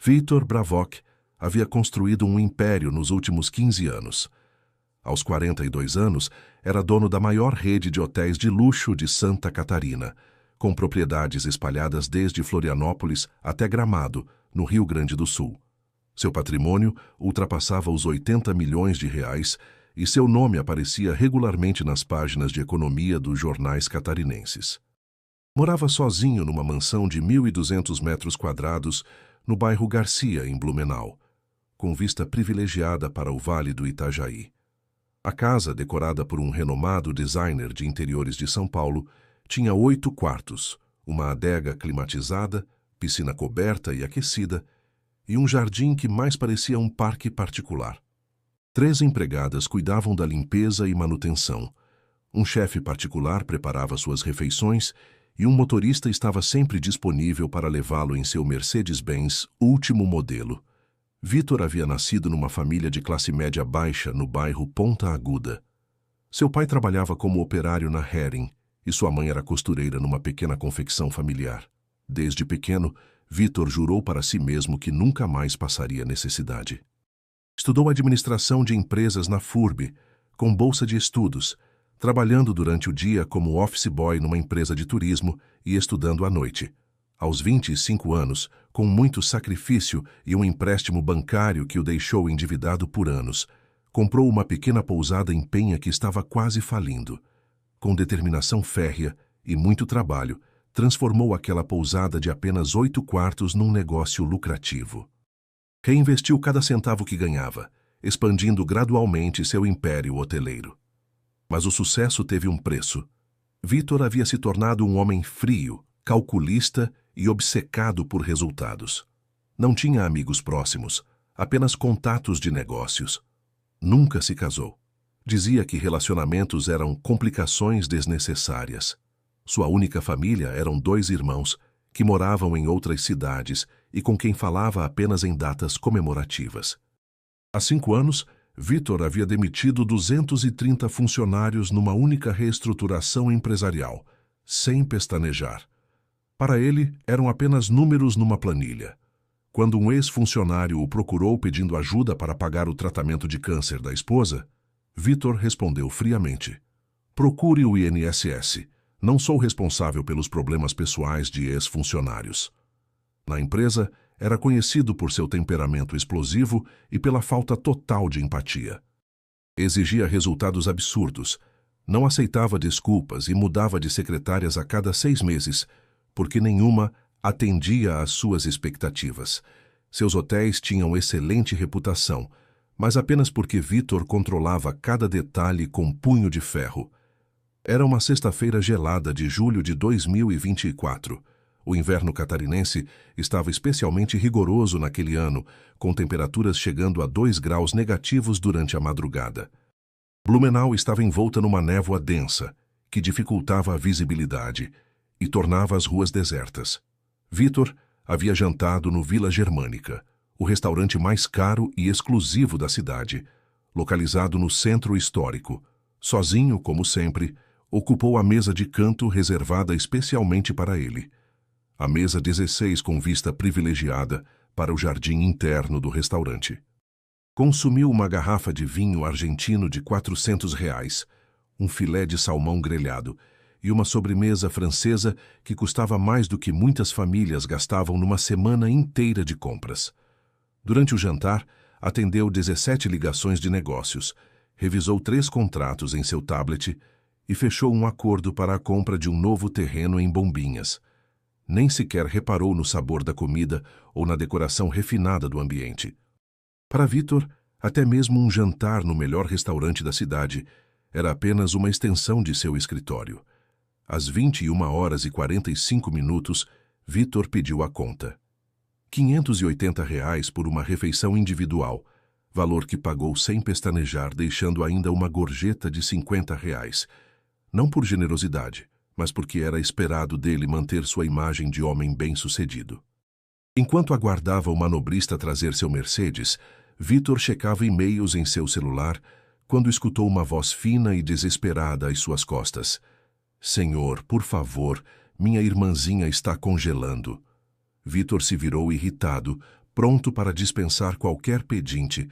Vitor Bravock havia construído um império nos últimos 15 anos. Aos 42 anos, era dono da maior rede de hotéis de luxo de Santa Catarina, com propriedades espalhadas desde Florianópolis até Gramado, no Rio Grande do Sul. Seu patrimônio ultrapassava os 80 milhões de reais e seu nome aparecia regularmente nas páginas de economia dos jornais catarinenses. Morava sozinho numa mansão de 1.200 metros quadrados no bairro Garcia, em Blumenau, com vista privilegiada para o Vale do Itajaí. A casa, decorada por um renomado designer de interiores de São Paulo, tinha 8 quartos, uma adega climatizada, piscina coberta e aquecida, e um jardim que mais parecia um parque particular. 3 empregadas cuidavam da limpeza e manutenção. Um chefe particular preparava suas refeições e um motorista estava sempre disponível para levá-lo em seu Mercedes-Benz último modelo. Vitor havia nascido numa família de classe média baixa no bairro Ponta Aguda. Seu pai trabalhava como operário na Hering e sua mãe era costureira numa pequena confecção familiar. Desde pequeno, Vitor jurou para si mesmo que nunca mais passaria necessidade. Estudou administração de empresas na FURB, com bolsa de estudos, trabalhando durante o dia como office boy numa empresa de turismo e estudando à noite. Aos 25 anos, com muito sacrifício e um empréstimo bancário que o deixou endividado por anos, comprou uma pequena pousada em Penha que estava quase falindo. Com determinação férrea e muito trabalho, transformou aquela pousada de apenas 8 quartos num negócio lucrativo. Reinvestiu cada centavo que ganhava, expandindo gradualmente seu império hoteleiro. Mas o sucesso teve um preço. Vitor havia se tornado um homem frio, calculista e obcecado por resultados. Não tinha amigos próximos, apenas contatos de negócios. Nunca se casou. Dizia que relacionamentos eram complicações desnecessárias. Sua única família eram 2 irmãos, que moravam em outras cidades e com quem falava apenas em datas comemorativas. Há 5 anos, Vitor havia demitido 230 funcionários numa única reestruturação empresarial, sem pestanejar. Para ele, eram apenas números numa planilha. Quando um ex-funcionário o procurou pedindo ajuda para pagar o tratamento de câncer da esposa, Vitor respondeu friamente: "Procure o INSS. Não sou responsável pelos problemas pessoais de ex-funcionários." Na empresa, era conhecido por seu temperamento explosivo e pela falta total de empatia. Exigia resultados absurdos, não aceitava desculpas e mudava de secretárias a cada 6 meses, porque nenhuma atendia às suas expectativas. Seus hotéis tinham excelente reputação, mas apenas porque Vitor controlava cada detalhe com punho de ferro. Era uma sexta-feira gelada de julho de 2024. O inverno catarinense estava especialmente rigoroso naquele ano, com temperaturas chegando a 2 graus negativos durante a madrugada. Blumenau estava envolta numa névoa densa, que dificultava a visibilidade e tornava as ruas desertas. Vitor havia jantado no Vila Germânica, o restaurante mais caro e exclusivo da cidade, localizado no centro histórico. Sozinho, como sempre, ocupou a mesa de canto reservada especialmente para ele. A mesa 16 com vista privilegiada para o jardim interno do restaurante. Consumiu uma garrafa de vinho argentino de R$ 400, um filé de salmão grelhado e uma sobremesa francesa que custava mais do que muitas famílias gastavam numa semana inteira de compras. Durante o jantar, atendeu 17 ligações de negócios, revisou 3 contratos em seu tablet e fechou um acordo para a compra de um novo terreno em Bombinhas. Nem sequer reparou no sabor da comida ou na decoração refinada do ambiente. Para Vitor, até mesmo um jantar no melhor restaurante da cidade era apenas uma extensão de seu escritório. Às 21h45, Vitor pediu a conta. R$ 580 por uma refeição individual, valor que pagou sem pestanejar, deixando ainda uma gorjeta de R$ 50. Não por generosidade, mas porque era esperado dele manter sua imagem de homem bem-sucedido. Enquanto aguardava o manobrista trazer seu Mercedes, Vitor checava e-mails em seu celular quando escutou uma voz fina e desesperada às suas costas. "Senhor, por favor, minha irmãzinha está congelando." Vitor se virou irritado, pronto para dispensar qualquer pedinte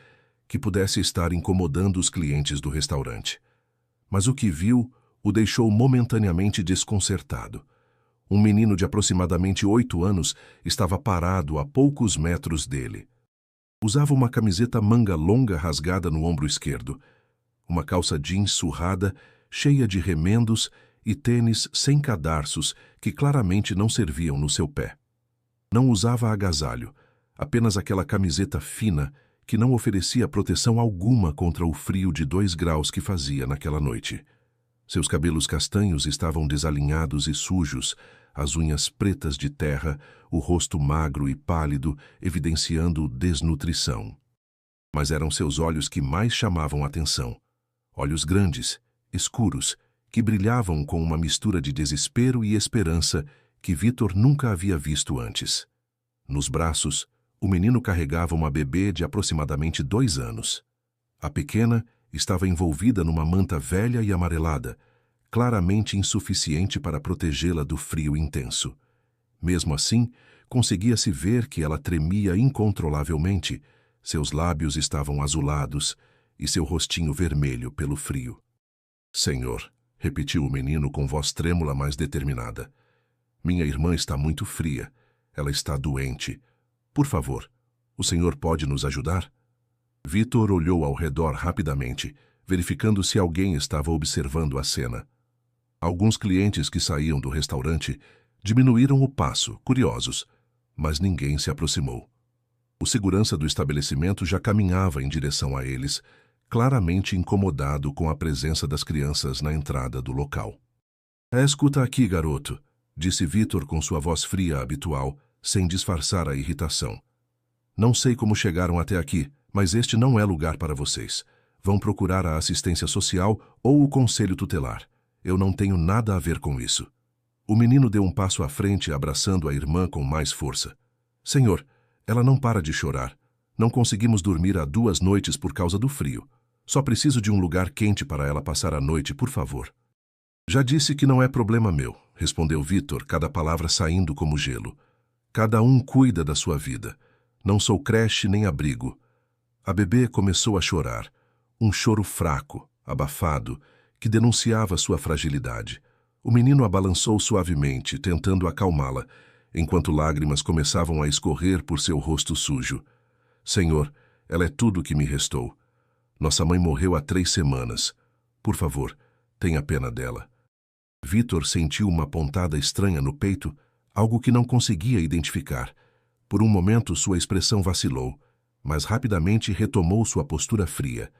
que pudesse estar incomodando os clientes do restaurante. Mas o que viu o deixou momentaneamente desconcertado. Um menino de aproximadamente 8 anos estava parado a poucos metros dele. Usava uma camiseta manga longa rasgada no ombro esquerdo, uma calça jeans surrada, cheia de remendos e tênis sem cadarços que claramente não serviam no seu pé. Não usava agasalho, apenas aquela camiseta fina que não oferecia proteção alguma contra o frio de 2 graus que fazia naquela noite. Seus cabelos castanhos estavam desalinhados e sujos, as unhas pretas de terra, o rosto magro e pálido, evidenciando desnutrição. Mas eram seus olhos que mais chamavam a atenção. Olhos grandes, escuros, que brilhavam com uma mistura de desespero e esperança que Vítor nunca havia visto antes. Nos braços, o menino carregava uma bebê de aproximadamente 2 anos. A pequena estava envolvida numa manta velha e amarelada, claramente insuficiente para protegê-la do frio intenso. Mesmo assim, conseguia-se ver que ela tremia incontrolavelmente, seus lábios estavam azulados e seu rostinho vermelho pelo frio. "Senhor", repetiu o menino com voz trêmula, mas determinada. "Minha irmã está muito fria. Ela está doente. Por favor, o senhor pode nos ajudar?" Vítor olhou ao redor rapidamente, verificando se alguém estava observando a cena. Alguns clientes que saíam do restaurante diminuíram o passo, curiosos, mas ninguém se aproximou. O segurança do estabelecimento já caminhava em direção a eles, claramente incomodado com a presença das crianças na entrada do local. "Escuta aqui, garoto", disse Vítor com sua voz fria habitual, sem disfarçar a irritação. "Não sei como chegaram até aqui, mas este não é lugar para vocês. Vão procurar a assistência social ou o conselho tutelar. Eu não tenho nada a ver com isso." O menino deu um passo à frente, abraçando a irmã com mais força. "Senhor, ela não para de chorar. Não conseguimos dormir há 2 noites por causa do frio. Só preciso de um lugar quente para ela passar a noite, por favor." "Já disse que não é problema meu", respondeu Vítor, cada palavra saindo como gelo. "Cada um cuida da sua vida. Não sou creche nem abrigo." A bebê começou a chorar, um choro fraco, abafado, que denunciava sua fragilidade. O menino a balançou suavemente, tentando acalmá-la, enquanto lágrimas começavam a escorrer por seu rosto sujo. "Senhor, ela é tudo o que me restou. Nossa mãe morreu há 3 semanas. Por favor, tenha pena dela." Vítor sentiu uma pontada estranha no peito, algo que não conseguia identificar. Por um momento sua expressão vacilou, mas rapidamente retomou sua postura fria.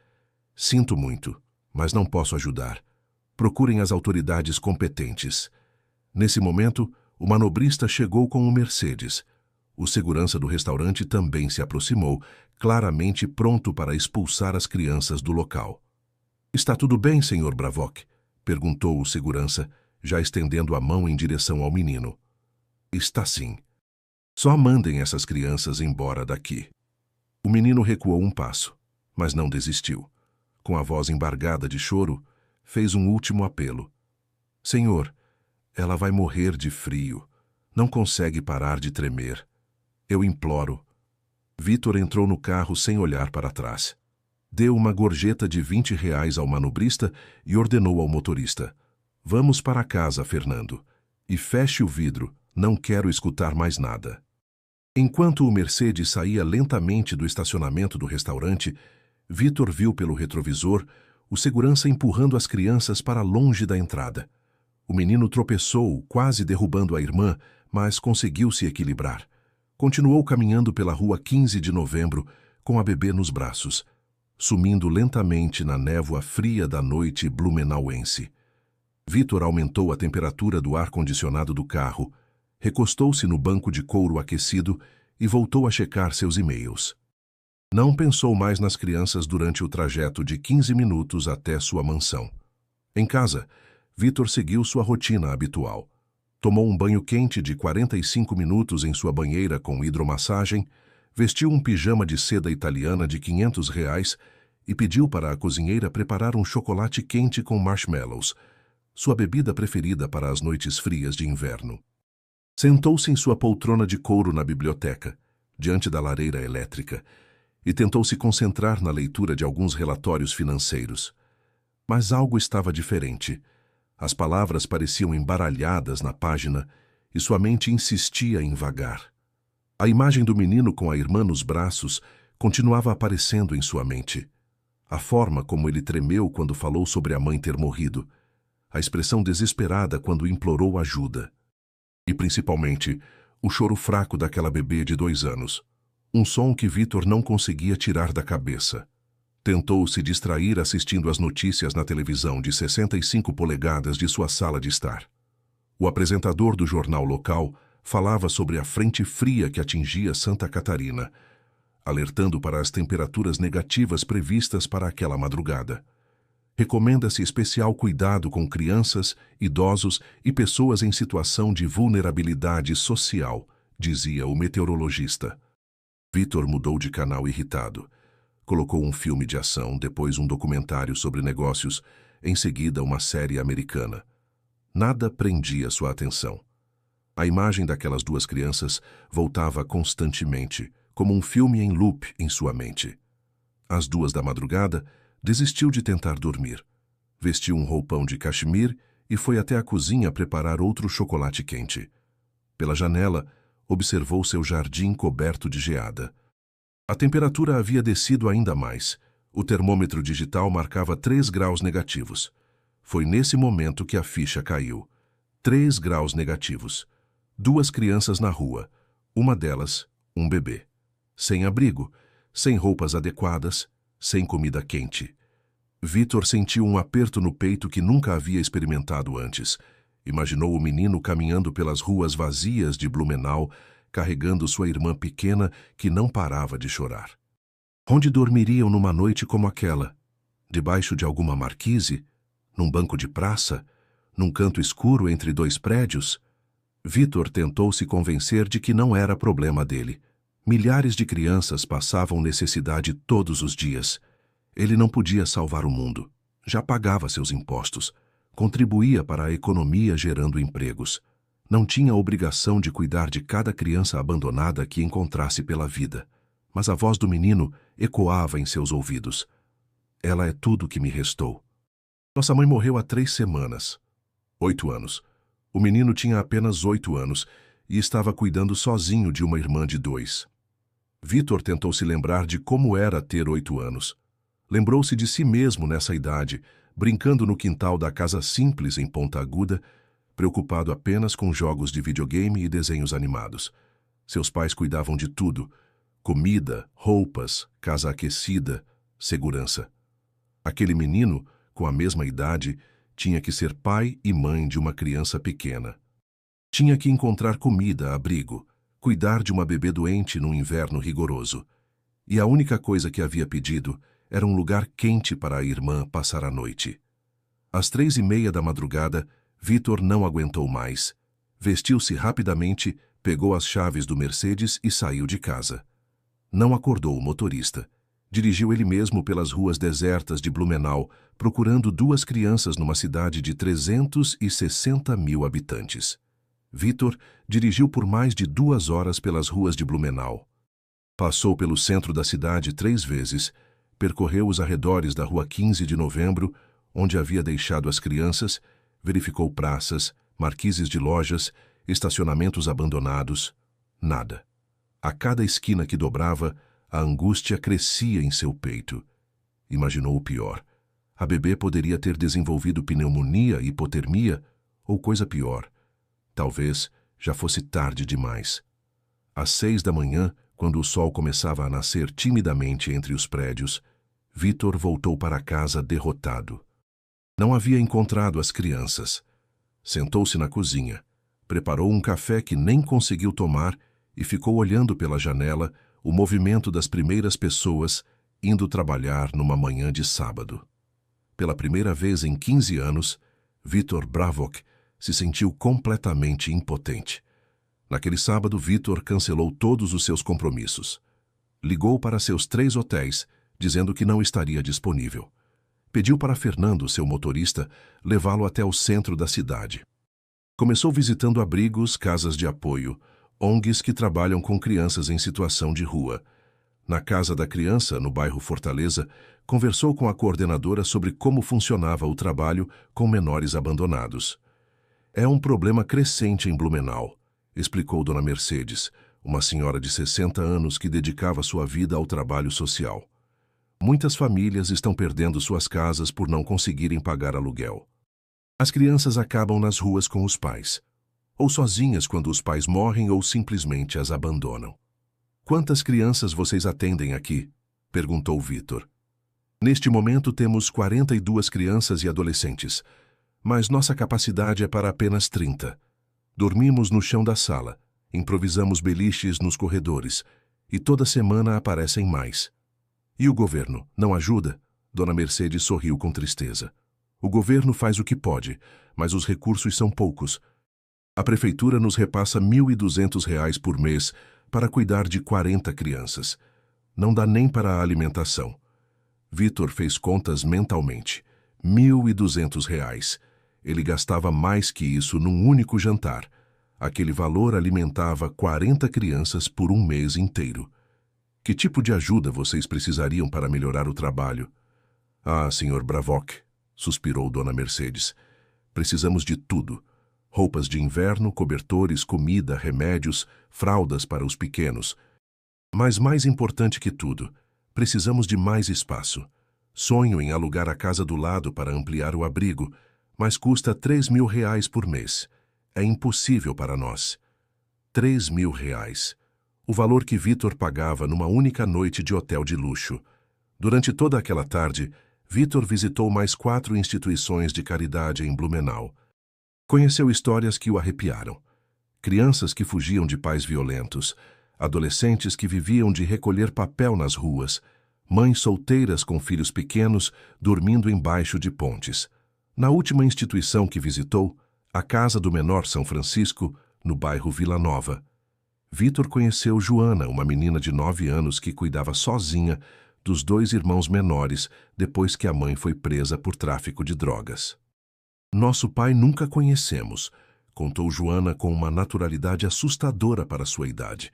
"Sinto muito, mas não posso ajudar. Procurem as autoridades competentes." Nesse momento, o manobrista chegou com um Mercedes. O segurança do restaurante também se aproximou, claramente pronto para expulsar as crianças do local. "Está tudo bem, Sr. Bravok?" perguntou o segurança, já estendendo a mão em direção ao menino. "Está sim. Só mandem essas crianças embora daqui." O menino recuou um passo, mas não desistiu. Com a voz embargada de choro, fez um último apelo. "Senhor, ela vai morrer de frio. Não consegue parar de tremer. Eu imploro." Vítor entrou no carro sem olhar para trás. Deu uma gorjeta de R$ 20 ao manobrista e ordenou ao motorista: "Vamos para casa, Fernando. E feche o vidro, não quero escutar mais nada." Enquanto o Mercedes saía lentamente do estacionamento do restaurante, Vítor viu pelo retrovisor o segurança empurrando as crianças para longe da entrada. O menino tropeçou, quase derrubando a irmã, mas conseguiu se equilibrar. Continuou caminhando pela rua 15 de novembro, com a bebê nos braços, sumindo lentamente na névoa fria da noite blumenauense. Vítor aumentou a temperatura do ar-condicionado do carro, recostou-se no banco de couro aquecido e voltou a checar seus e-mails. Não pensou mais nas crianças durante o trajeto de 15 minutos até sua mansão. Em casa, Vítor seguiu sua rotina habitual. Tomou um banho quente de 45 minutos em sua banheira com hidromassagem, vestiu um pijama de seda italiana de R$ 500 e pediu para a cozinheira preparar um chocolate quente com marshmallows, sua bebida preferida para as noites frias de inverno. Sentou-se em sua poltrona de couro na biblioteca, diante da lareira elétrica, e tentou se concentrar na leitura de alguns relatórios financeiros. Mas algo estava diferente. As palavras pareciam embaralhadas na página e sua mente insistia em vagar. A imagem do menino com a irmã nos braços continuava aparecendo em sua mente. A forma como ele tremeu quando falou sobre a mãe ter morrido. A expressão desesperada quando implorou ajuda. E, principalmente, o choro fraco daquela bebê de 2 anos. Um som que Vítor não conseguia tirar da cabeça. Tentou se distrair assistindo às notícias na televisão de 65 polegadas de sua sala de estar. O apresentador do jornal local falava sobre a frente fria que atingia Santa Catarina, alertando para as temperaturas negativas previstas para aquela madrugada. Recomenda-se especial cuidado com crianças, idosos e pessoas em situação de vulnerabilidade social, dizia o meteorologista. Vítor mudou de canal irritado. Colocou um filme de ação, depois um documentário sobre negócios, em seguida uma série americana. Nada prendia sua atenção. A imagem daquelas 2 crianças voltava constantemente, como um filme em loop em sua mente. Às 2 da madrugada, desistiu de tentar dormir. Vestiu um roupão de cachemir e foi até a cozinha preparar outro chocolate quente. Pela janela, observou seu jardim coberto de geada. A temperatura havia descido ainda mais. O termômetro digital marcava 3 graus negativos. Foi nesse momento que a ficha caiu. 3 graus negativos. 2 crianças na rua. Uma delas, um bebê. Sem abrigo, sem roupas adequadas, sem comida quente. Vítor sentiu um aperto no peito que nunca havia experimentado antes. Imaginou o menino caminhando pelas ruas vazias de Blumenau, carregando sua irmã pequena que não parava de chorar. Onde dormiriam numa noite como aquela? Debaixo de alguma marquise? Num banco de praça? Num canto escuro entre 2 prédios? Vítor tentou se convencer de que não era problema dele. Milhares de crianças passavam necessidade todos os dias. Ele não podia salvar o mundo. Já pagava seus impostos. Contribuía para a economia gerando empregos. Não tinha a obrigação de cuidar de cada criança abandonada que encontrasse pela vida. Mas a voz do menino ecoava em seus ouvidos. Ela é tudo que me restou. Nossa mãe morreu há 3 semanas. 8 anos. O menino tinha apenas 8 anos e estava cuidando sozinho de uma irmã de 2. Vítor tentou se lembrar de como era ter 8 anos. Lembrou-se de si mesmo nessa idade, brincando no quintal da casa simples em Ponta Aguda, preocupado apenas com jogos de videogame e desenhos animados. Seus pais cuidavam de tudo: comida, roupas, casa aquecida, segurança. Aquele menino, com a mesma idade, tinha que ser pai e mãe de uma criança pequena. Tinha que encontrar comida, abrigo, cuidar de uma bebê doente num inverno rigoroso. E a única coisa que havia pedido era um lugar quente para a irmã passar a noite. Às 3:30 da madrugada, Vítor não aguentou mais. Vestiu-se rapidamente, pegou as chaves do Mercedes e saiu de casa. Não acordou o motorista. Dirigiu ele mesmo pelas ruas desertas de Blumenau, procurando 2 crianças numa cidade de 360 mil habitantes. Vítor dirigiu por mais de 2 horas pelas ruas de Blumenau. Passou pelo centro da cidade 3 vezes, percorreu os arredores da Rua 15 de Novembro, onde havia deixado as crianças, verificou praças, marquises de lojas, estacionamentos abandonados. Nada. A cada esquina que dobrava, a angústia crescia em seu peito. Imaginou o pior. A bebê poderia ter desenvolvido pneumonia, hipotermia ou coisa pior. Talvez já fosse tarde demais. Às 6 da manhã, quando o sol começava a nascer timidamente entre os prédios, Vítor voltou para casa derrotado. Não havia encontrado as crianças. Sentou-se na cozinha, preparou um café que nem conseguiu tomar e ficou olhando pela janela o movimento das primeiras pessoas indo trabalhar numa manhã de sábado. Pela primeira vez em 15 anos, Vítor Bravok se sentiu completamente impotente. Naquele sábado, Vítor cancelou todos os seus compromissos. Ligou para seus 3 hotéis, dizendo que não estaria disponível. Pediu para Fernando, seu motorista, levá-lo até o centro da cidade. Começou visitando abrigos, casas de apoio, ONGs que trabalham com crianças em situação de rua. Na Casa da Criança, no bairro Fortaleza, conversou com a coordenadora sobre como funcionava o trabalho com menores abandonados. É um problema crescente em Blumenau, explicou Dona Mercedes, uma senhora de 60 anos que dedicava sua vida ao trabalho social. Muitas famílias estão perdendo suas casas por não conseguirem pagar aluguel. As crianças acabam nas ruas com os pais, ou sozinhas quando os pais morrem ou simplesmente as abandonam. Quantas crianças vocês atendem aqui? Perguntou Vitor. Neste momento temos 42 crianças e adolescentes, mas nossa capacidade é para apenas 30. Dormimos no chão da sala, improvisamos beliches nos corredores, e toda semana aparecem mais. E o governo não ajuda? Dona Mercedes sorriu com tristeza. O governo faz o que pode, mas os recursos são poucos. A prefeitura nos repassa R$ 1.200 por mês para cuidar de 40 crianças. Não dá nem para a alimentação. Vitor fez contas mentalmente. R$ 1.200. Ele gastava mais que isso num único jantar. Aquele valor alimentava 40 crianças por um mês inteiro. Que tipo de ajuda vocês precisariam para melhorar o trabalho? Ah, Sr. Bravock, suspirou Dona Mercedes. Precisamos de tudo. Roupas de inverno, cobertores, comida, remédios, fraldas para os pequenos. Mas mais importante que tudo, precisamos de mais espaço. Sonho em alugar a casa do lado para ampliar o abrigo, mas custa R$ 3.000 por mês. É impossível para nós. R$ 3.000. O valor que Vitor pagava numa única noite de hotel de luxo. Durante toda aquela tarde, Vitor visitou mais 4 instituições de caridade em Blumenau. Conheceu histórias que o arrepiaram. Crianças que fugiam de pais violentos, adolescentes que viviam de recolher papel nas ruas, mães solteiras com filhos pequenos dormindo embaixo de pontes. Na última instituição que visitou, a Casa do Menor São Francisco, no bairro Vila Nova, Vitor conheceu Joana, uma menina de 9 anos que cuidava sozinha dos 2 irmãos menores depois que a mãe foi presa por tráfico de drogas. Nosso pai nunca conhecemos, contou Joana com uma naturalidade assustadora para sua idade.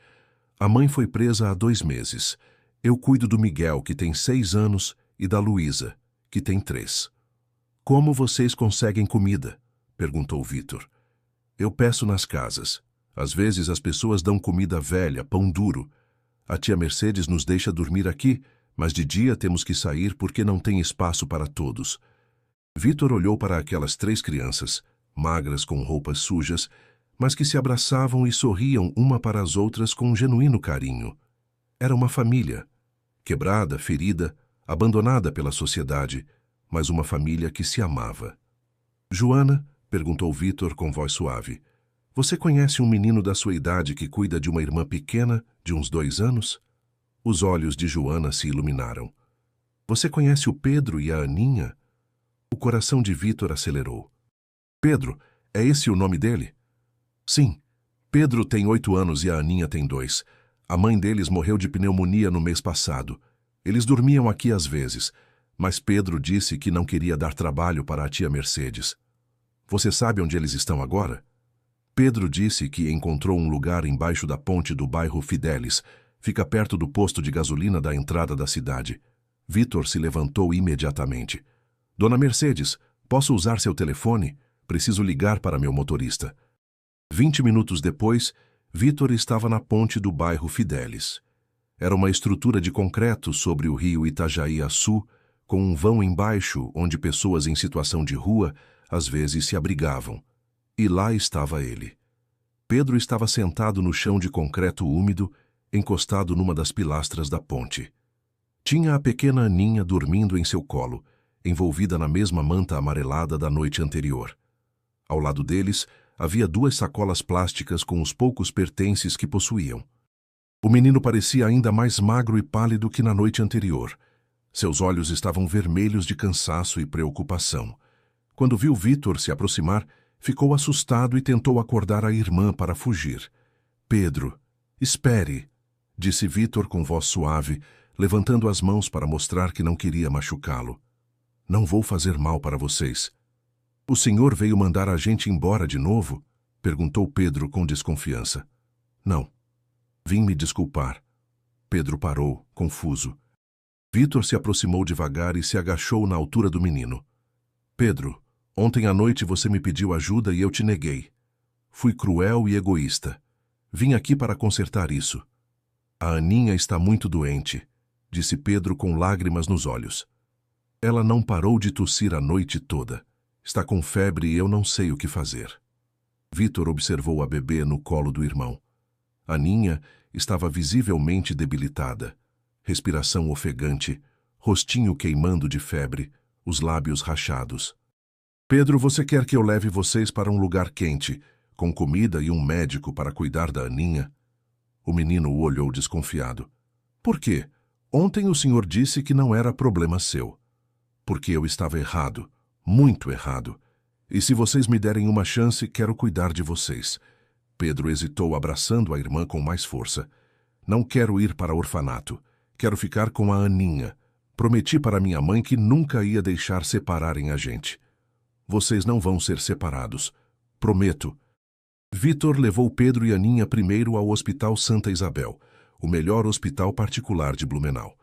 A mãe foi presa há 2 meses. Eu cuido do Miguel, que tem 6 anos, e da Luísa, que tem 3. Como vocês conseguem comida? Perguntou Vitor. Eu peço nas casas. Às vezes as pessoas dão comida velha, pão duro. A tia Mercedes nos deixa dormir aqui, mas de dia temos que sair porque não tem espaço para todos. Vitor olhou para aquelas 3 crianças, magras com roupas sujas, mas que se abraçavam e sorriam uma para as outras com um genuíno carinho. Era uma família, quebrada, ferida, abandonada pela sociedade, mas uma família que se amava. Joana, perguntou Vitor com voz suave, você conhece um menino da sua idade que cuida de uma irmã pequena, de uns 2 anos? Os olhos de Joana se iluminaram. Você conhece o Pedro e a Aninha? O coração de Vitor acelerou. Pedro, é esse o nome dele? Sim. Pedro tem 8 anos e a Aninha tem 2. A mãe deles morreu de pneumonia no mês passado. Eles dormiam aqui às vezes, mas Pedro disse que não queria dar trabalho para a tia Mercedes. Você sabe onde eles estão agora? Pedro disse que encontrou um lugar embaixo da ponte do bairro Fidelis. Fica perto do posto de gasolina da entrada da cidade. Vitor se levantou imediatamente. Dona Mercedes, posso usar seu telefone? Preciso ligar para meu motorista. 20 minutos depois, Vitor estava na ponte do bairro Fidelis. Era uma estrutura de concreto sobre o rio Itajaí-Açu, com um vão embaixo onde pessoas em situação de rua às vezes se abrigavam. E lá estava ele. Pedro estava sentado no chão de concreto úmido, encostado numa das pilastras da ponte. Tinha a pequena Aninha dormindo em seu colo, envolvida na mesma manta amarelada da noite anterior. Ao lado deles, havia 2 sacolas plásticas com os poucos pertences que possuíam. O menino parecia ainda mais magro e pálido que na noite anterior. Seus olhos estavam vermelhos de cansaço e preocupação. Quando viu Vitor se aproximar, ficou assustado e tentou acordar a irmã para fugir. Pedro, espere, disse Vitor com voz suave, levantando as mãos para mostrar que não queria machucá-lo. Não vou fazer mal para vocês. O senhor veio mandar a gente embora de novo? Perguntou Pedro com desconfiança. Não. Vim me desculpar. Pedro parou, confuso. Vitor se aproximou devagar e se agachou na altura do menino. Pedro, ontem à noite você me pediu ajuda e eu te neguei. Fui cruel e egoísta. Vim aqui para consertar isso. A Aninha está muito doente, disse Pedro com lágrimas nos olhos. Ela não parou de tossir a noite toda. Está com febre e eu não sei o que fazer. Vitor observou a bebê no colo do irmão. Aninha estava visivelmente debilitada. Respiração ofegante, rostinho queimando de febre, os lábios rachados. Pedro, você quer que eu leve vocês para um lugar quente, com comida e um médico para cuidar da Aninha? O menino o olhou desconfiado. Por quê? Ontem o senhor disse que não era problema seu. Porque eu estava errado, muito errado. E se vocês me derem uma chance, quero cuidar de vocês. Pedro hesitou, abraçando a irmã com mais força. Não quero ir para orfanato. Quero ficar com a Aninha. Prometi para minha mãe que nunca ia deixar separarem a gente. Vocês não vão ser separados. Prometo. Vitor levou Pedro e Aninha primeiro ao Hospital Santa Isabel, o melhor hospital particular de Blumenau.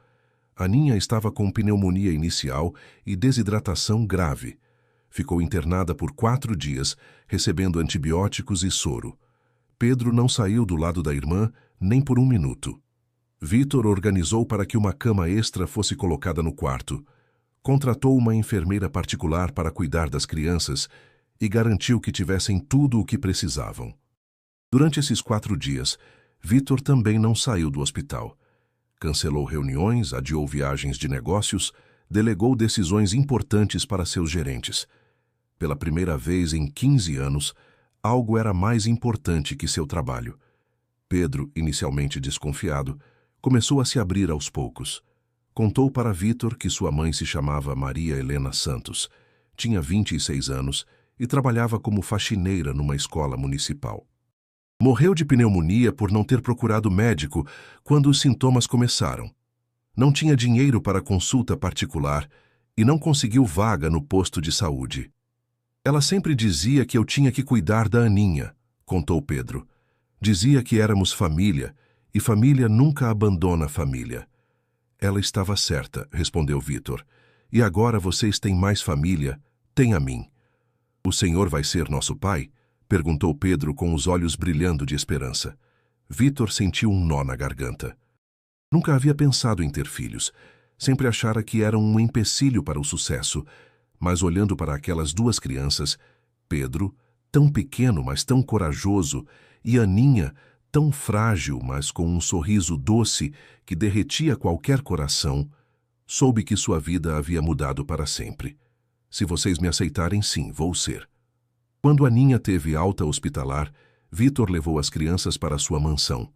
Aninha estava com pneumonia inicial e desidratação grave. Ficou internada por 4 dias, recebendo antibióticos e soro. Pedro não saiu do lado da irmã nem por 1 minuto. Vitor organizou para que uma cama extra fosse colocada no quarto. Contratou uma enfermeira particular para cuidar das crianças e garantiu que tivessem tudo o que precisavam. Durante esses 4 dias, Vitor também não saiu do hospital. Cancelou reuniões, adiou viagens de negócios, delegou decisões importantes para seus gerentes. Pela primeira vez em 15 anos, algo era mais importante que seu trabalho. Pedro, inicialmente desconfiado, começou a se abrir aos poucos. Contou para Vitor que sua mãe se chamava Maria Helena Santos, tinha 26 anos e trabalhava como faxineira numa escola municipal. Morreu de pneumonia por não ter procurado médico quando os sintomas começaram. Não tinha dinheiro para consulta particular e não conseguiu vaga no posto de saúde. Ela sempre dizia que eu tinha que cuidar da Aninha, contou Pedro. Dizia que éramos família e família nunca abandona a família. Ela estava certa, respondeu Vitor. E agora vocês têm mais família, têm a mim. O Senhor vai ser nosso pai? Perguntou Pedro com os olhos brilhando de esperança. Vitor sentiu um nó na garganta. Nunca havia pensado em ter filhos. Sempre achara que eram um empecilho para o sucesso. Mas olhando para aquelas 2 crianças, Pedro, tão pequeno, mas tão corajoso, e Aninha, tão frágil, mas com um sorriso doce que derretia qualquer coração, soube que sua vida havia mudado para sempre. Se vocês me aceitarem, sim, vou ser. Quando Aninha teve alta hospitalar, Vitor levou as crianças para sua mansão.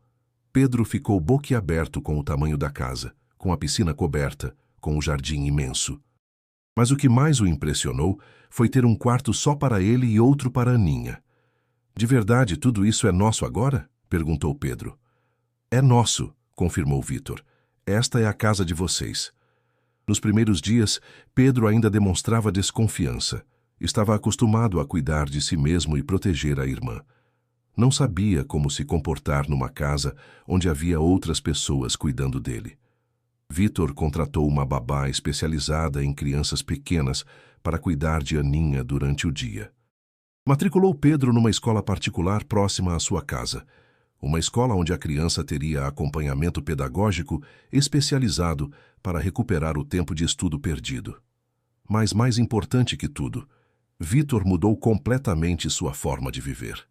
Pedro ficou boquiaberto com o tamanho da casa, com a piscina coberta, com o jardim imenso. Mas o que mais o impressionou foi ter um quarto só para ele e outro para Aninha. De verdade, tudo isso é nosso agora? Perguntou Pedro. É nosso, confirmou Vitor. Esta é a casa de vocês. Nos primeiros dias, Pedro ainda demonstrava desconfiança. Estava acostumado a cuidar de si mesmo e proteger a irmã. Não sabia como se comportar numa casa onde havia outras pessoas cuidando dele. Vitor contratou uma babá especializada em crianças pequenas para cuidar de Aninha durante o dia. Matriculou Pedro numa escola particular próxima à sua casa. Uma escola onde a criança teria acompanhamento pedagógico especializado para recuperar o tempo de estudo perdido. Mas mais importante que tudo, Vitor mudou completamente sua forma de viver.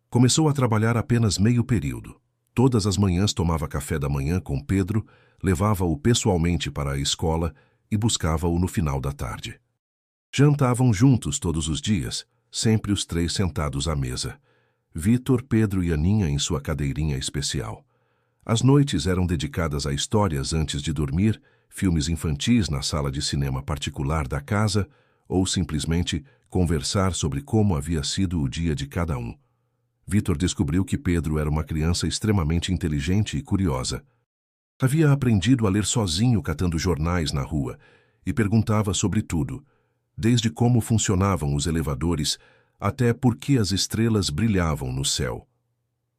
Começou a trabalhar apenas meio período. Todas as manhãs tomava café da manhã com Pedro, levava-o pessoalmente para a escola e buscava-o no final da tarde. Jantavam juntos todos os dias, sempre os 3 sentados à mesa. Vitor, Pedro e Aninha em sua cadeirinha especial. As noites eram dedicadas a histórias antes de dormir, filmes infantis na sala de cinema particular da casa ou simplesmente conversar sobre como havia sido o dia de cada um. Vitor descobriu que Pedro era uma criança extremamente inteligente e curiosa. Havia aprendido a ler sozinho catando jornais na rua e perguntava sobre tudo, desde como funcionavam os elevadores até por que as estrelas brilhavam no céu.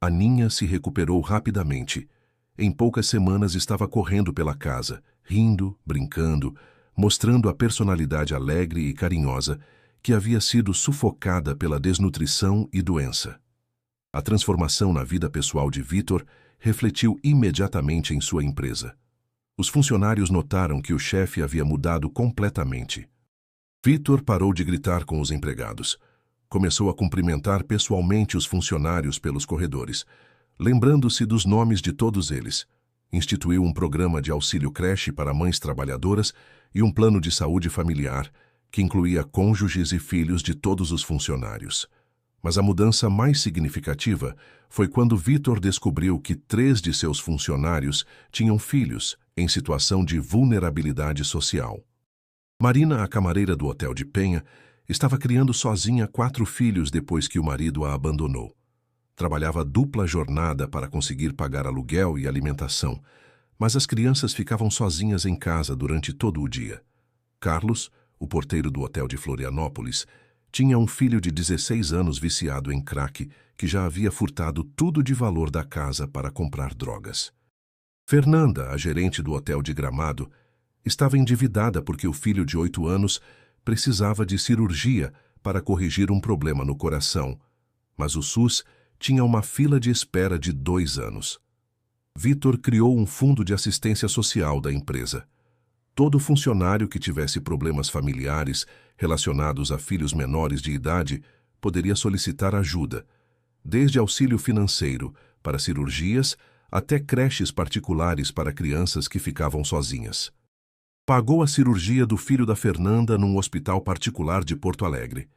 Aninha se recuperou rapidamente. Em poucas semanas estava correndo pela casa, rindo, brincando, mostrando a personalidade alegre e carinhosa que havia sido sufocada pela desnutrição e doença. A transformação na vida pessoal de Vítor refletiu imediatamente em sua empresa. Os funcionários notaram que o chefe havia mudado completamente. Vítor parou de gritar com os empregados. Começou a cumprimentar pessoalmente os funcionários pelos corredores, lembrando-se dos nomes de todos eles. Instituiu um programa de auxílio creche para mães trabalhadoras e um plano de saúde familiar, que incluía cônjuges e filhos de todos os funcionários. Mas a mudança mais significativa foi quando Vítor descobriu que 3 de seus funcionários tinham filhos em situação de vulnerabilidade social. Marina, a camareira do hotel de Penha, estava criando sozinha 4 filhos depois que o marido a abandonou. Trabalhava dupla jornada para conseguir pagar aluguel e alimentação, mas as crianças ficavam sozinhas em casa durante todo o dia. Carlos, o porteiro do hotel de Florianópolis, tinha um filho de 16 anos viciado em crack que já havia furtado tudo de valor da casa para comprar drogas. Fernanda, a gerente do hotel de Gramado, estava endividada porque o filho de 8 anos precisava de cirurgia para corrigir um problema no coração, mas o SUS tinha uma fila de espera de 2 anos. Vítor criou um fundo de assistência social da empresa. Todo funcionário que tivesse problemas familiares relacionados a filhos menores de idade poderia solicitar ajuda, desde auxílio financeiro para cirurgias até creches particulares para crianças que ficavam sozinhas. Pagou a cirurgia do filho da Fernanda num hospital particular de Porto Alegre.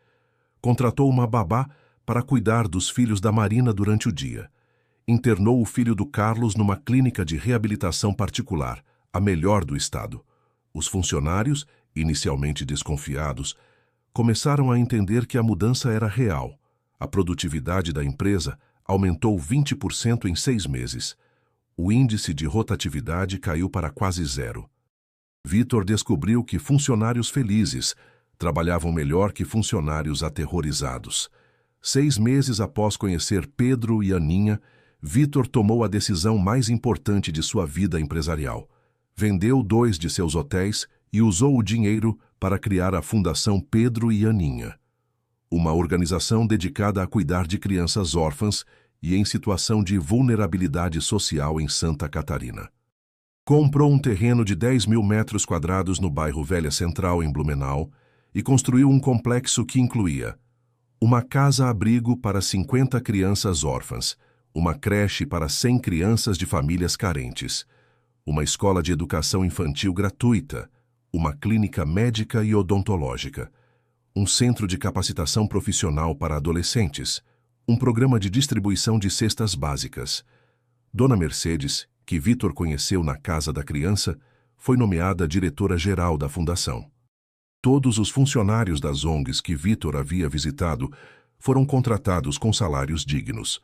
Contratou uma babá para cuidar dos filhos da Marina durante o dia. Internou o filho do Carlos numa clínica de reabilitação particular, a melhor do estado. Os funcionários, inicialmente desconfiados, começaram a entender que a mudança era real. A produtividade da empresa aumentou 20% em 6 meses. O índice de rotatividade caiu para quase 0. Vítor descobriu que funcionários felizes trabalhavam melhor que funcionários aterrorizados. 6 meses após conhecer Pedro e Aninha, Vítor tomou a decisão mais importante de sua vida empresarial. Vendeu 2 de seus hotéis e usou o dinheiro para criar a Fundação Pedro e Aninha, uma organização dedicada a cuidar de crianças órfãs e em situação de vulnerabilidade social em Santa Catarina. Comprou um terreno de 10 mil metros quadrados no bairro Velha Central, em Blumenau, e construiu um complexo que incluía uma casa-abrigo para 50 crianças órfãs, uma creche para 100 crianças de famílias carentes, uma escola de educação infantil gratuita, uma clínica médica e odontológica, um centro de capacitação profissional para adolescentes, um programa de distribuição de cestas básicas. Dona Mercedes, que Vítor conheceu na Casa da Criança, foi nomeada diretora-geral da fundação. Todos os funcionários das ONGs que Vítor havia visitado foram contratados com salários dignos.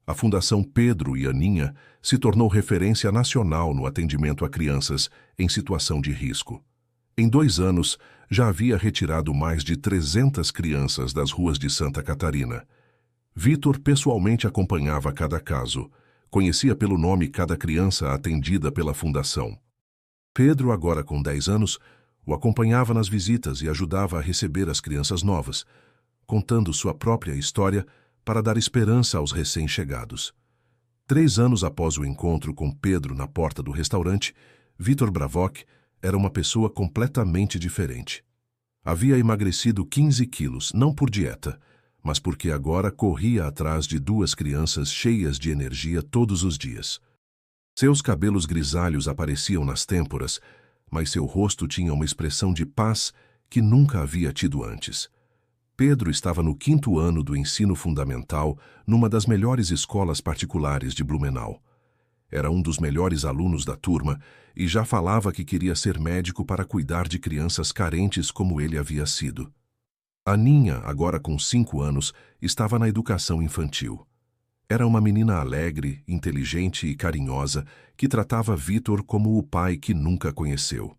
A Fundação Pedro e Aninha se tornou referência nacional no atendimento a crianças em situação de risco. Em 2 anos, já havia retirado mais de 300 crianças das ruas de Santa Catarina. Vítor pessoalmente acompanhava cada caso, conhecia pelo nome cada criança atendida pela Fundação. Pedro, agora com 10 anos, o acompanhava nas visitas e ajudava a receber as crianças novas, contando sua própria história para dar esperança aos recém-chegados. 3 anos após o encontro com Pedro na porta do restaurante, Vítor Bravock era uma pessoa completamente diferente. Havia emagrecido 15 quilos, não por dieta, mas porque agora corria atrás de 2 crianças cheias de energia todos os dias. Seus cabelos grisalhos apareciam nas têmporas, mas seu rosto tinha uma expressão de paz que nunca havia tido antes. Pedro estava no 5º ano do ensino fundamental numa das melhores escolas particulares de Blumenau. Era um dos melhores alunos da turma e já falava que queria ser médico para cuidar de crianças carentes como ele havia sido. Aninha, agora com 5 anos, estava na educação infantil. Era uma menina alegre, inteligente e carinhosa que tratava Vítor como o pai que nunca conheceu.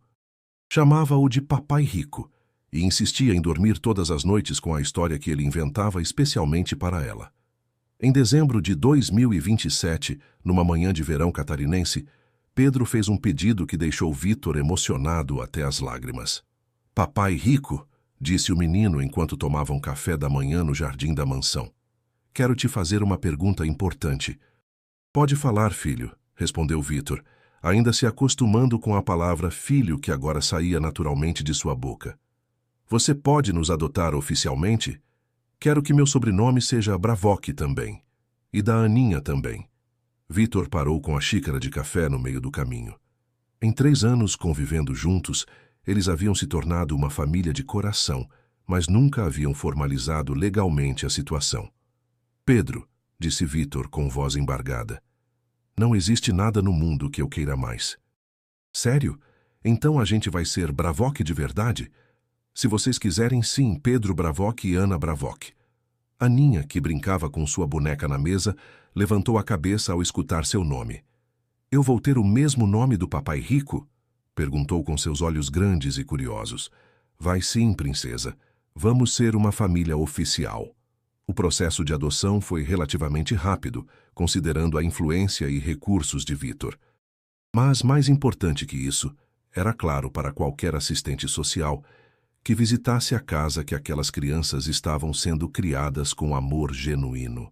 Chamava-o de Papai Rico e insistia em dormir todas as noites com a história que ele inventava especialmente para ela. Em dezembro de 2027, numa manhã de verão catarinense, Pedro fez um pedido que deixou Vítor emocionado até as lágrimas. "Papai rico", disse o menino enquanto tomavam café da manhã no jardim da mansão. "Quero te fazer uma pergunta importante." "Pode falar, filho", respondeu Vítor, ainda se acostumando com a palavra filho que agora saía naturalmente de sua boca. "Você pode nos adotar oficialmente? Quero que meu sobrenome seja Bravock também. E da Aninha também." Vítor parou com a xícara de café no meio do caminho. Em 3 anos convivendo juntos, eles haviam se tornado uma família de coração, mas nunca haviam formalizado legalmente a situação. "Pedro", disse Vítor com voz embargada, "não existe nada no mundo que eu queira mais." "Sério? Então a gente vai ser Bravock de verdade?" "Se vocês quiserem, sim, Pedro Bravock e Ana Bravock." Aninha, que brincava com sua boneca na mesa, levantou a cabeça ao escutar seu nome. "Eu vou ter o mesmo nome do papai rico?" perguntou com seus olhos grandes e curiosos. "Vai sim, princesa. Vamos ser uma família oficial." O processo de adoção foi relativamente rápido, considerando a influência e recursos de Vítor. Mas, mais importante que isso, era claro para qualquer assistente social que visitasse a casa que aquelas crianças estavam sendo criadas com amor genuíno.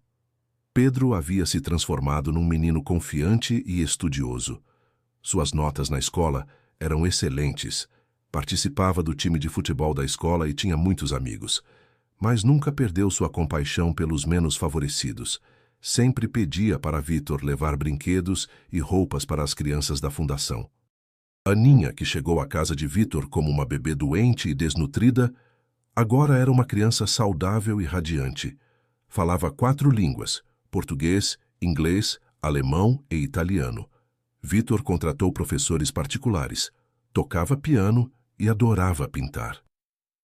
Pedro havia se transformado num menino confiante e estudioso. Suas notas na escola eram excelentes, participava do time de futebol da escola e tinha muitos amigos, mas nunca perdeu sua compaixão pelos menos favorecidos. Sempre pedia para Vítor levar brinquedos e roupas para as crianças da fundação. Aninha, que chegou à casa de Vítor como uma bebê doente e desnutrida, agora era uma criança saudável e radiante. Falava 4 línguas: português, inglês, alemão e italiano. Vítor contratou professores particulares, tocava piano e adorava pintar.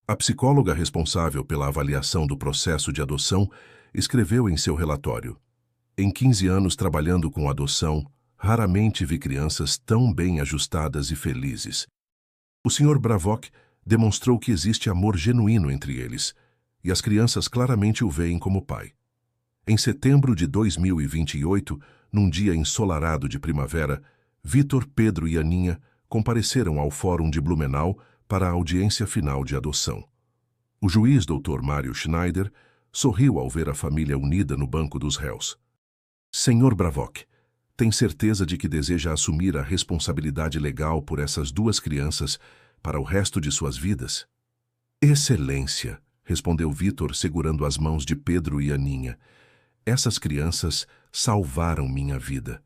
A psicóloga responsável pela avaliação do processo de adoção escreveu em seu relatório: "Em 15 anos trabalhando com adoção, raramente vi crianças tão bem ajustadas e felizes." O Sr. Bravock demonstrou que existe amor genuíno entre eles, e as crianças claramente o veem como pai. Em setembro de 2028, num dia ensolarado de primavera, Vítor, Pedro e Aninha compareceram ao Fórum de Blumenau para a audiência final de adoção. O juiz Dr. Mário Schneider sorriu ao ver a família unida no banco dos réus. "Sr. Bravock, tem certeza de que deseja assumir a responsabilidade legal por essas 2 crianças para o resto de suas vidas?" "Excelência", respondeu Vítor segurando as mãos de Pedro e Aninha. "Essas crianças salvaram minha vida.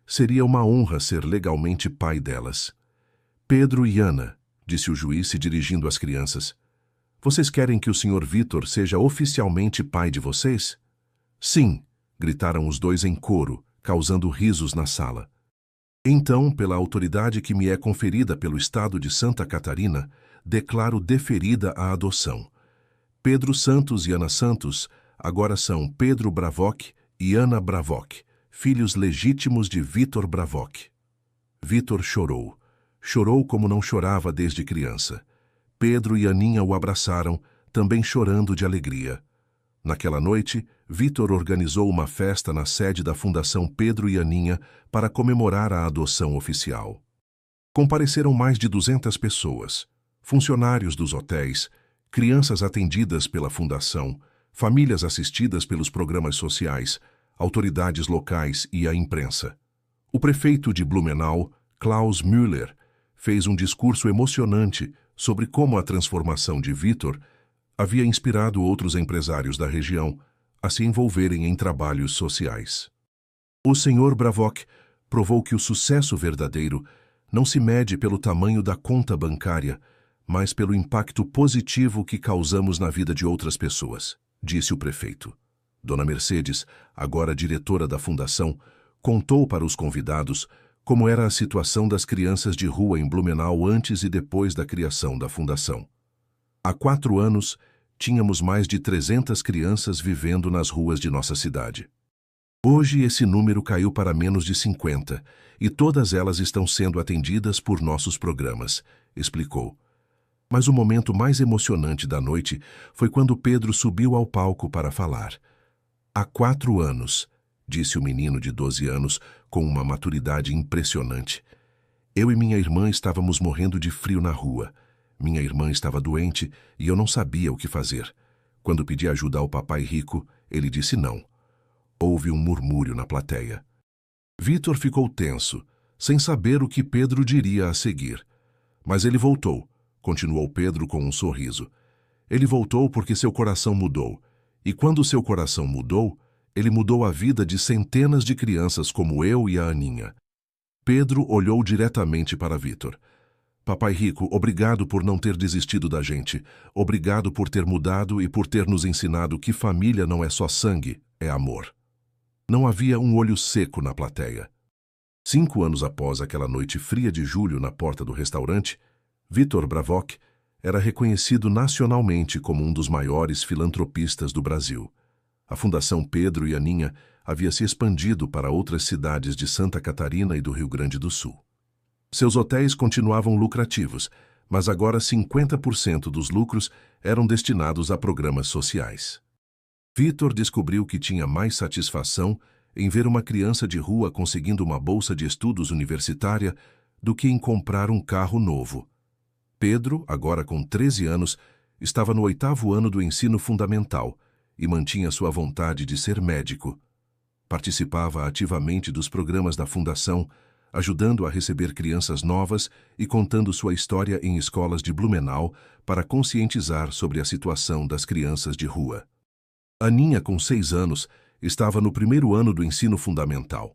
Seria uma honra ser legalmente pai delas." "Pedro e Ana", disse o juiz se dirigindo às crianças, "vocês querem que o Sr. Vítor seja oficialmente pai de vocês?" "Sim", gritaram os 2 em coro, causando risos na sala. "Então, pela autoridade que me é conferida pelo Estado de Santa Catarina, declaro deferida a adoção. Pedro Santos e Ana Santos agora são Pedro Bravock e Ana Bravock, filhos legítimos de Vítor Bravock." Vítor chorou. Chorou como não chorava desde criança. Pedro e Aninha o abraçaram, também chorando de alegria. Naquela noite, Vítor organizou uma festa na sede da Fundação Pedro e Aninha para comemorar a adoção oficial. Compareceram mais de 200 pessoas, funcionários dos hotéis, crianças atendidas pela Fundação, famílias assistidas pelos programas sociais, autoridades locais e a imprensa. O prefeito de Blumenau, Klaus Müller, fez um discurso emocionante sobre como a transformação de Vítor havia inspirado outros empresários da região a se envolverem em trabalhos sociais. O Sr. Bravock provou que o sucesso verdadeiro não se mede pelo tamanho da conta bancária, mas pelo impacto positivo que causamos na vida de outras pessoas, disse o prefeito. Dona Mercedes, agora diretora da fundação, contou para os convidados como era a situação das crianças de rua em Blumenau antes e depois da criação da fundação. Há 4 anos, tínhamos mais de 300 crianças vivendo nas ruas de nossa cidade. Hoje esse número caiu para menos de 50 e todas elas estão sendo atendidas por nossos programas, explicou. Mas o momento mais emocionante da noite foi quando Pedro subiu ao palco para falar. Há 4 anos, disse o menino de 12 anos com uma maturidade impressionante. Eu e minha irmã estávamos morrendo de frio na rua. Minha irmã estava doente e eu não sabia o que fazer. Quando pedi ajuda ao papai rico, ele disse não. Houve um murmúrio na plateia. Vitor ficou tenso, sem saber o que Pedro diria a seguir. Mas ele voltou, continuou Pedro com um sorriso. Ele voltou porque seu coração mudou. E quando seu coração mudou, ele mudou a vida de centenas de crianças como eu e a Aninha. Pedro olhou diretamente para Vitor. Papai Rico, obrigado por não ter desistido da gente. Obrigado por ter mudado e por ter nos ensinado que família não é só sangue, é amor. Não havia um olho seco na plateia. 5 anos após aquela noite fria de julho na porta do restaurante, Vitor Bravock era reconhecido nacionalmente como um dos maiores filantropistas do Brasil. A Fundação Pedro e Aninha havia se expandido para outras cidades de Santa Catarina e do Rio Grande do Sul. Seus hotéis continuavam lucrativos, mas agora 50% dos lucros eram destinados a programas sociais. Vitor descobriu que tinha mais satisfação em ver uma criança de rua conseguindo uma bolsa de estudos universitária do que em comprar um carro novo. Pedro, agora com 13 anos, estava no 8º ano do ensino fundamental e mantinha sua vontade de ser médico. Participava ativamente dos programas da Fundação, ajudando a receber crianças novas e contando sua história em escolas de Blumenau para conscientizar sobre a situação das crianças de rua. Aninha, com 6 anos, estava no 1º ano do ensino fundamental.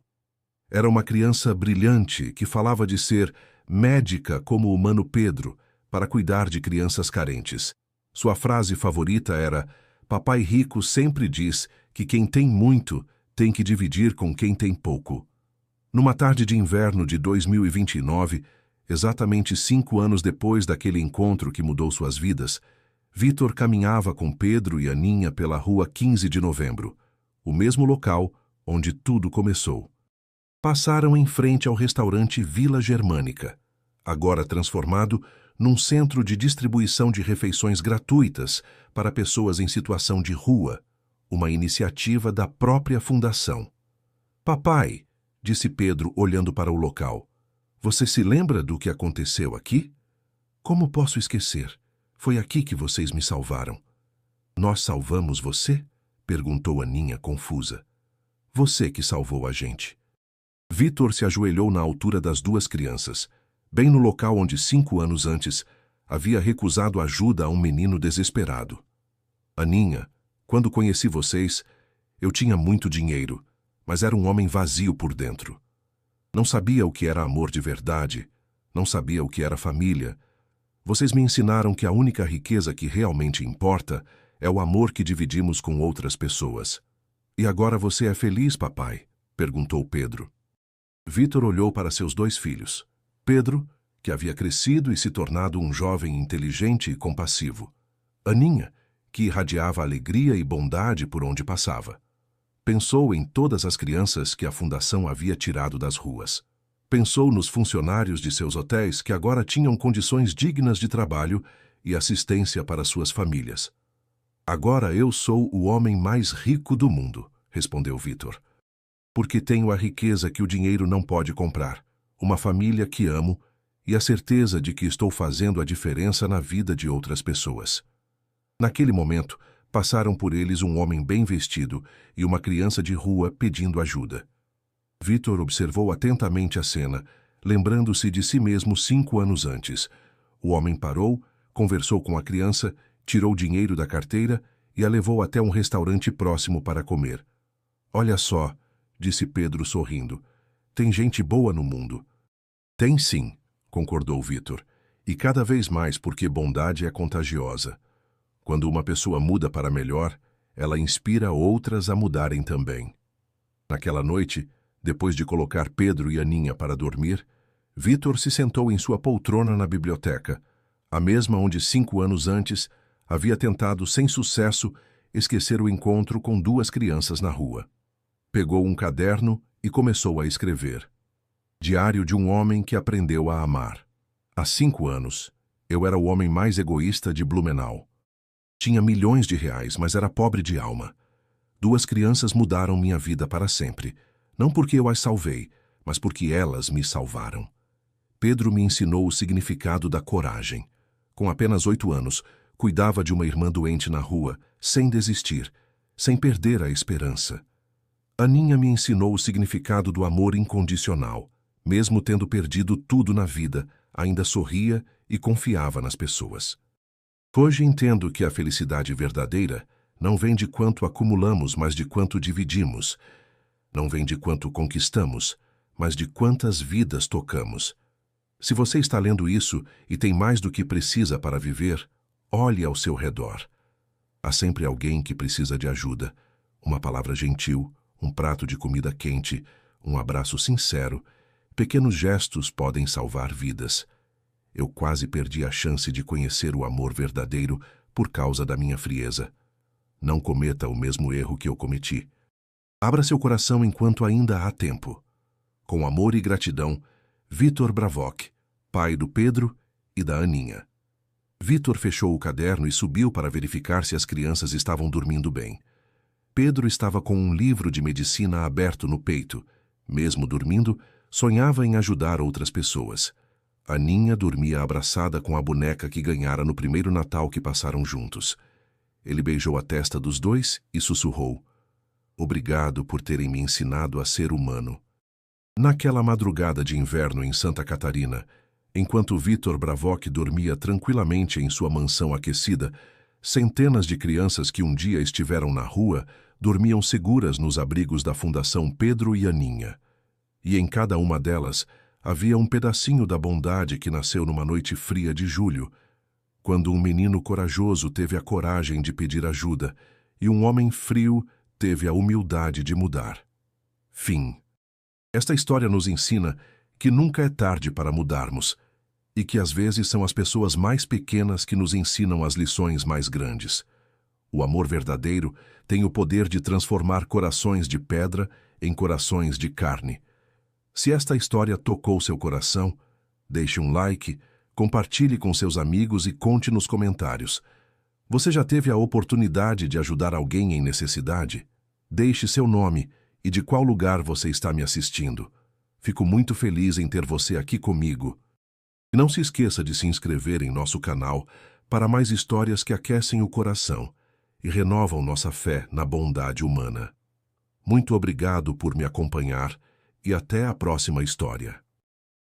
Era uma criança brilhante que falava de ser médica como o Mano Pedro para cuidar de crianças carentes. Sua frase favorita era: Papai Rico sempre diz que quem tem muito tem que dividir com quem tem pouco. Numa tarde de inverno de 2029, exatamente 5 anos depois daquele encontro que mudou suas vidas, Vitor caminhava com Pedro e Aninha pela rua 15 de novembro, o mesmo local onde tudo começou. Passaram em frente ao restaurante Vila Germânica, agora transformado num centro de distribuição de refeições gratuitas para pessoas em situação de rua, uma iniciativa da própria fundação. Papai, disse Pedro olhando para o local, você se lembra do que aconteceu aqui? Como posso esquecer? Foi aqui que vocês me salvaram. Nós salvamos você? Perguntou Aninha confusa. Você que salvou a gente. Vitor se ajoelhou na altura das 2 crianças, bem no local onde 5 anos antes havia recusado ajuda a um menino desesperado. Aninha, quando conheci vocês, eu tinha muito dinheiro, mas era um homem vazio por dentro. Não sabia o que era amor de verdade, não sabia o que era família. Vocês me ensinaram que a única riqueza que realmente importa é o amor que dividimos com outras pessoas. E agora você é feliz, papai? Perguntou Pedro. Vitor olhou para seus 2 filhos. Pedro, que havia crescido e se tornado um jovem inteligente e compassivo. Aninha, que irradiava alegria e bondade por onde passava. Pensou em todas as crianças que a Fundação havia tirado das ruas. Pensou nos funcionários de seus hotéis que agora tinham condições dignas de trabalho e assistência para suas famílias. Agora eu sou o homem mais rico do mundo, respondeu Vitor. Porque tenho a riqueza que o dinheiro não pode comprar, uma família que amo e a certeza de que estou fazendo a diferença na vida de outras pessoas. Naquele momento, passaram por eles um homem bem vestido e uma criança de rua pedindo ajuda. Vitor observou atentamente a cena, lembrando-se de si mesmo 5 anos antes. O homem parou, conversou com a criança, tirou dinheiro da carteira e a levou até um restaurante próximo para comer. Olha só, disse Pedro sorrindo, tem gente boa no mundo. Tem sim, concordou Vitor, e cada vez mais porque bondade é contagiosa. Quando uma pessoa muda para melhor, ela inspira outras a mudarem também. Naquela noite, depois de colocar Pedro e Aninha para dormir, Vitor se sentou em sua poltrona na biblioteca, a mesma onde 5 anos antes havia tentado sem sucesso esquecer o encontro com 2 crianças na rua. Pegou um caderno e começou a escrever. Diário de um homem que aprendeu a amar. Há 5 anos, eu era o homem mais egoísta de Blumenau. Tinha milhões de reais, mas era pobre de alma. 2 crianças mudaram minha vida para sempre, não porque eu as salvei, mas porque elas me salvaram. Pedro me ensinou o significado da coragem. Com apenas 8 anos, cuidava de uma irmã doente na rua, sem desistir, sem perder a esperança. Aninha me ensinou o significado do amor incondicional. Mesmo tendo perdido tudo na vida, ainda sorria e confiava nas pessoas. Hoje entendo que a felicidade verdadeira não vem de quanto acumulamos, mas de quanto dividimos. Não vem de quanto conquistamos, mas de quantas vidas tocamos. Se você está lendo isso e tem mais do que precisa para viver, olhe ao seu redor. Há sempre alguém que precisa de ajuda. Uma palavra gentil, um prato de comida quente, um abraço sincero. Pequenos gestos podem salvar vidas. Eu quase perdi a chance de conhecer o amor verdadeiro por causa da minha frieza. Não cometa o mesmo erro que eu cometi. Abra seu coração enquanto ainda há tempo. Com amor e gratidão, Vitor Bravock, pai do Pedro e da Aninha. Vitor fechou o caderno e subiu para verificar se as crianças estavam dormindo bem. Pedro estava com um livro de medicina aberto no peito. Mesmo dormindo, sonhava em ajudar outras pessoas. Aninha dormia abraçada com a boneca que ganhara no primeiro Natal que passaram juntos. Ele beijou a testa dos dois e sussurrou: "Obrigado por terem me ensinado a ser humano." Naquela madrugada de inverno em Santa Catarina, enquanto Vitor Bravock dormia tranquilamente em sua mansão aquecida, centenas de crianças que um dia estiveram na rua dormiam seguras nos abrigos da Fundação Pedro e Aninha. E em cada uma delas havia um pedacinho da bondade que nasceu numa noite fria de julho, quando um menino corajoso teve a coragem de pedir ajuda e um homem frio teve a humildade de mudar. Fim. Esta história nos ensina que nunca é tarde para mudarmos e que às vezes são as pessoas mais pequenas que nos ensinam as lições mais grandes. O amor verdadeiro tem o poder de transformar corações de pedra em corações de carne. Se esta história tocou seu coração, deixe um like, compartilhe com seus amigos e conte nos comentários. Você já teve a oportunidade de ajudar alguém em necessidade? Deixe seu nome e de qual lugar você está me assistindo. Fico muito feliz em ter você aqui comigo. E não se esqueça de se inscrever em nosso canal para mais histórias que aquecem o coração e renovam nossa fé na bondade humana. Muito obrigado por me acompanhar e até a próxima história.